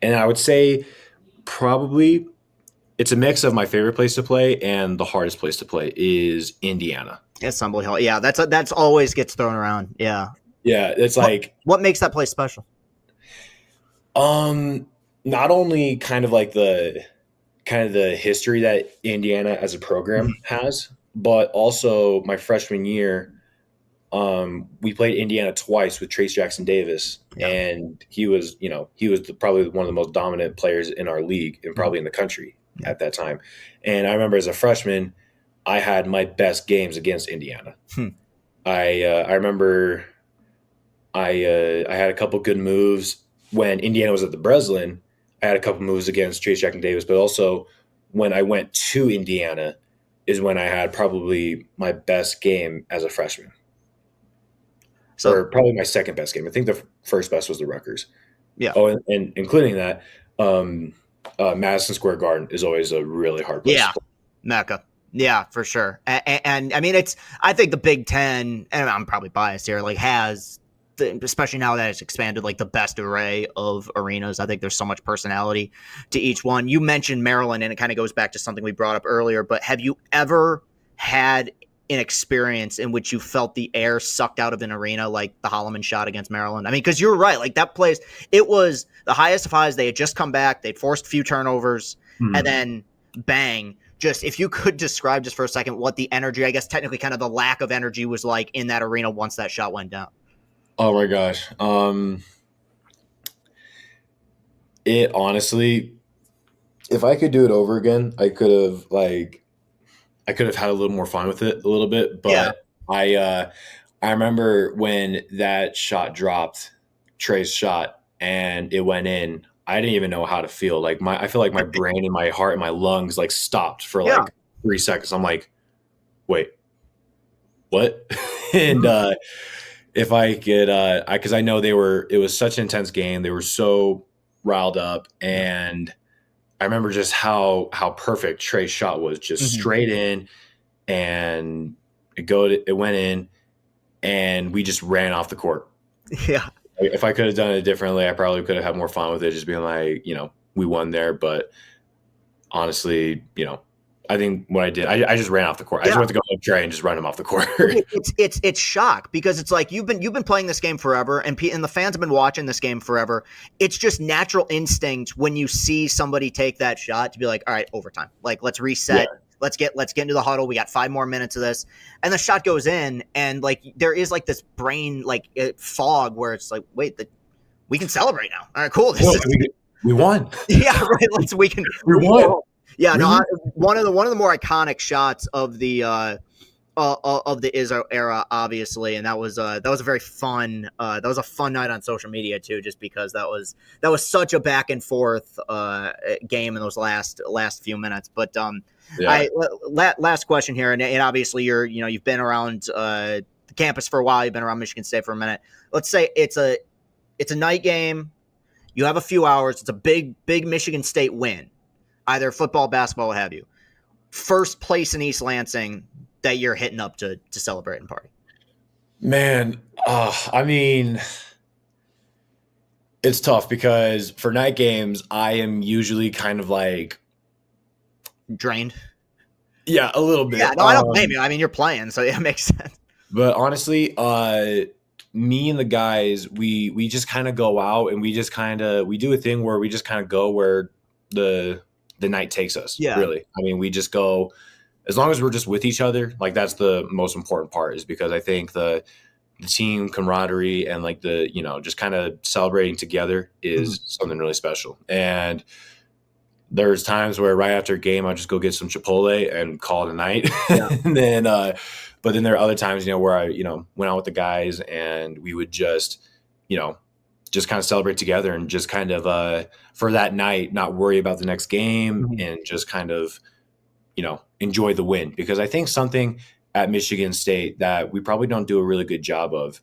and I would say probably it's a mix of my favorite place to play and the hardest place to play is Indiana. Assembly Hall. Yeah. That's always gets thrown around. Yeah. Yeah, it's What like what makes that place special? um not only kind of the history that Indiana as a program has, but also my freshman year, we played Indiana twice with Trace Jackson Davis, Yeah. and he was, probably one of the most dominant players in our league and Mhm. probably in the country Yeah. at that time. And I remember as a freshman, I had my best games against Indiana. Hmm. I remember I had a couple good moves when Indiana was at the Breslin. I had a couple moves against Trace Jackson Davis, but also when I went to Indiana is when I had probably my best game as a freshman, So or probably my second best game. I think the first best was the Rutgers. yeah. Oh, and including that, um, Madison Square Garden is always a really hard place Yeah. to play. Mecca. Yeah, for sure. And I mean, I think the Big Ten, and I'm probably biased here, like has, especially now that it's expanded, like the best array of arenas. I think there's so much personality to each one. You mentioned Maryland, and it kind of goes back to something we brought up earlier, but have you ever had an experience in which you felt the air sucked out of an arena like the Hollowman Shot against Maryland? I mean, because you're right. Like that place, it was the highest of highs. They had just come back. They'd forced a few turnovers, and then bang. Just if you could describe just for a second what the energy, I guess technically kind of the lack of energy was like in that arena once that shot went down. Oh my gosh. It honestly, if I could do it over again, I could have had a little more fun with it a little bit, Yeah. but I remember when that shot dropped, Trey's shot, and it went in. I didn't even know how to feel. I feel like my brain and my heart and my lungs like stopped for Yeah. like 3 seconds. I'm like, wait, what? and if I could, because I know it was such an intense game. They were so riled up, and I remember just how perfect Trey's shot was, just straight in, and it went in, and we just ran off the court. Yeah. If I could have done it differently, I probably could have had more fun with it, just being like, we won there. But honestly, I think what I did, I just ran off the court. I just went to go up Trey and just run him off the court. It's shock because it's like you've been playing this game forever, and the fans have been watching this game forever. It's just natural instinct when you see somebody take that shot to be like, all right, overtime. Like let's reset. Yeah. Let's get into the huddle. We got 5 more minutes of this, and the shot goes in, and like there is like this brain like fog where it's like, wait, we can celebrate now. All right, cool. We won. Yeah, right. We won. Yeah, really? no. One of the more iconic shots of the Izzo era, obviously, and that was a very fun that was a fun night on social media too, just because that was such a back and forth game in those last few minutes. But Yeah. Last question here, and obviously you've been around the campus for a while. You've been around Michigan State for a minute. Let's say it's a night game. You have a few hours. It's a big Michigan State win, either football, basketball, what have you. First place in East Lansing that you're hitting up to celebrate and party. Man, I mean, it's tough because for night games, I am usually kind of like drained. Yeah, a little bit. Yeah, no, I don't blame you. I mean, you're playing, so it makes sense. But honestly, me and the guys, we just kind of go out and we do a thing where we just kind of go where the night takes us. Yeah. Really. I mean, we just go as long as we're just with each other. Like that's the most important part, is because I think the team camaraderie and like the just kind of celebrating together is something really special. And there's times where right after a game, I'll just go get some Chipotle and call it a night. Yeah. And then, but then there are other times, where I, went out with the guys and we would just, just kind of celebrate together and just kind of, for that night, not worry about the next game and just kind of, enjoy the win. Because I think something at Michigan State that we probably don't do a really good job of,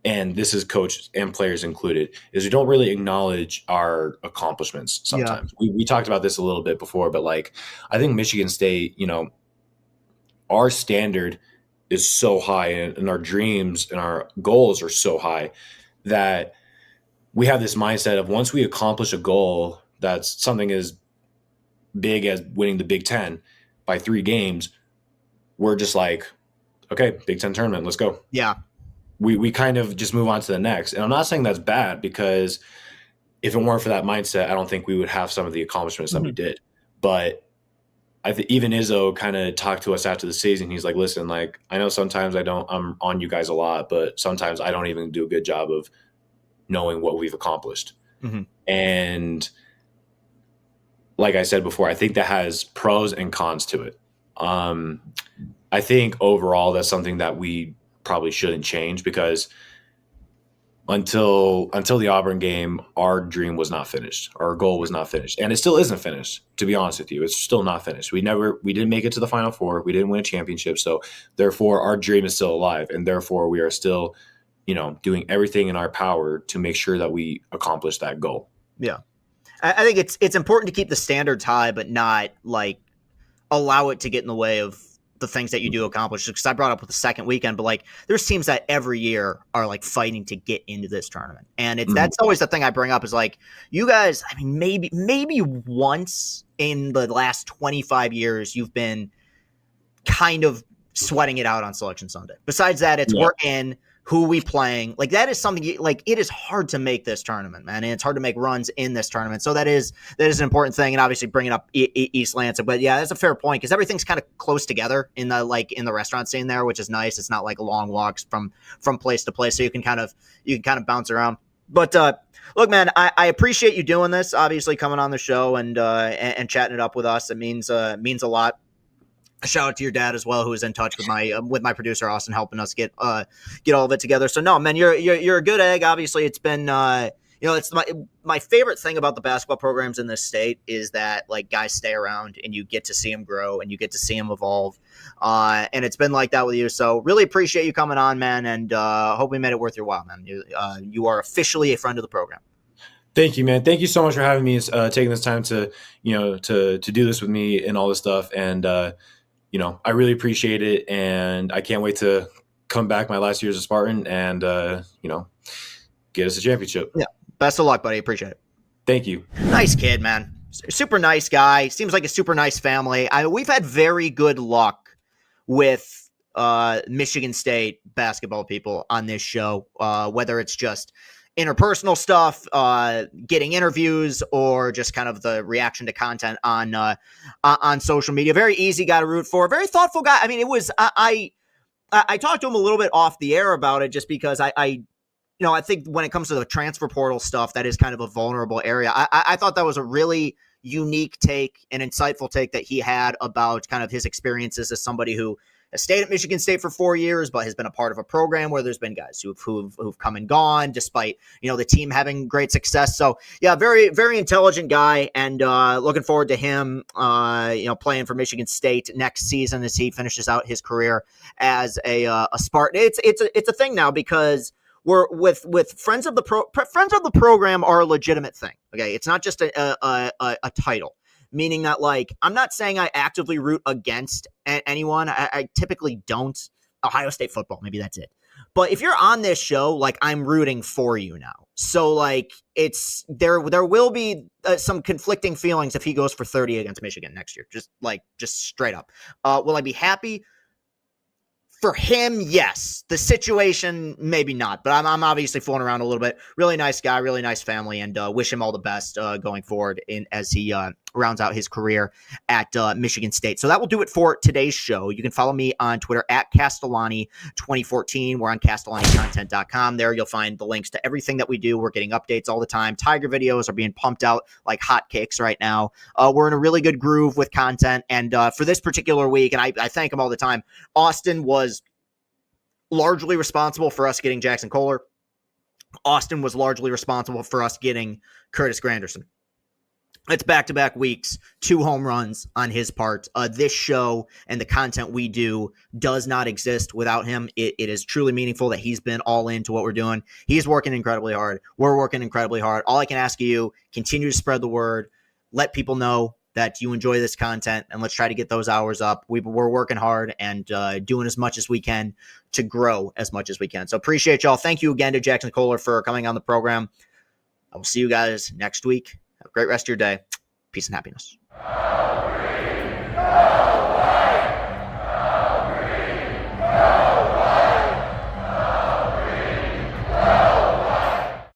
and this is coaches and players included, is we don't really acknowledge our accomplishments sometimes. Yeah. We talked about this a little bit before, but like, I think Michigan State, our standard is so high and our dreams and our goals are so high that we have this mindset of once we accomplish a goal that's something as big as winning the Big Ten by 3 games, we're just like, okay, Big Ten tournament, let's go. Yeah. We kind of just move on to the next. And I'm not saying that's bad, because if it weren't for that mindset, I don't think we would have some of the accomplishments that we did. But I think even Izzo kind of talked to us after the season. He's like, listen, like, I know sometimes I'm on you guys a lot, but sometimes I don't even do a good job of knowing what we've accomplished. Mm-hmm. And like I said before, I think that has pros and cons to it. I think overall that's something that we probably shouldn't change, because until the Auburn game, our dream was not finished. Our goal was not finished, and it still isn't finished. To be honest with you, it's still not finished. We didn't make it to the Final Four. We didn't win a championship. So therefore, our dream is still alive, and therefore we are still, doing everything in our power to make sure that we accomplish that goal. Yeah, I think it's important to keep the standards high, but not like allow it to get in the way of the things that you do accomplish. Because I brought up with the second weekend, but like there's teams that every year are like fighting to get into this tournament, and that's always the thing I bring up is like, you guys. I mean, maybe once in the last 25 years you've been kind of sweating it out on Selection Sunday. Besides that, it's we're in. Who we playing? Like that is something like it is hard to make this tournament, man, and it's hard to make runs in this tournament. So that is an important thing, and obviously bringing up East Lansing. But yeah, that's a fair point because everything's kind of close together in the restaurant scene there, which is nice. It's not like long walks from place to place, so you can kind of bounce around. But look, man, I appreciate you doing this. Obviously, coming on the show and chatting it up with us. It means a lot. A shout out to your dad as well, who is in touch with my producer Austin, helping us get all of it together. So no, man, you're a good egg. Obviously, it's been it's my favorite thing about the basketball programs in this state is that like guys stay around and you get to see them grow and you get to see them evolve. And it's been like that with you. So really appreciate you coming on, man, and hope we made it worth your while, man. You are officially a friend of the program. Thank you, man. Thank you so much for having me, taking this time to to do this with me and all this stuff. And I really appreciate it, and I can't wait to come back my last year as a Spartan and, get us a championship. Yeah. Best of luck, buddy. Appreciate it. Thank you. Nice kid, man. Super nice guy. Seems like a super nice family. We've had very good luck with Michigan State basketball people on this show, whether it's just interpersonal stuff, getting interviews, or just kind of the reaction to content on social media. Very easy guy to root for. Very thoughtful guy. I mean, it was I talked to him a little bit off the air about it, just because I think when it comes to the transfer portal stuff, that is kind of a vulnerable area. I thought that was a really unique take, an insightful take that he had about kind of his experiences as somebody who has stayed at Michigan State for 4 years, but has been a part of a program where there's been guys who've come and gone, despite the team having great success. So yeah, very very intelligent guy, and looking forward to him playing for Michigan State next season as he finishes out his career as a Spartan. It's a thing now because we're with friends of the program are a legitimate thing. Okay, it's not just a title. Meaning that, like, I'm not saying I actively root against anyone. I typically don't. Ohio State football, maybe that's it. But if you're on this show, like, I'm rooting for you now. So, like, it's there will be some conflicting feelings if he goes for 30 against Michigan next year. Just straight up. Will I be happy? For him, yes. The situation, maybe not. But I'm obviously fooling around a little bit. Really nice guy, really nice family, and wish him all the best going forward as he rounds out his career at Michigan State. So that will do it for today's show. You can follow me on Twitter at Castellani2014. We're on CastellaniContent.com. There you'll find the links to everything that we do. We're getting updates all the time. Tiger videos are being pumped out like hotcakes right now. We're in a really good groove with content. And for this particular week, and I thank him all the time, Austin was largely responsible for us getting Jaxon Kohler. Austin was largely responsible for us getting Curtis Granderson. It's back-to-back weeks, 2 home runs on his part. This show and the content we do does not exist without him. It is truly meaningful that he's been all into what we're doing. He's working incredibly hard. We're working incredibly hard. All I can ask you, continue to spread the word. Let people know that you enjoy this content, and let's try to get those hours up. We're working hard and doing as much as we can to grow as much as we can. So appreciate y'all. Thank you again to Jaxon Kohler for coming on the program. I will see you guys next week. Have a great rest of your day. Peace and happiness.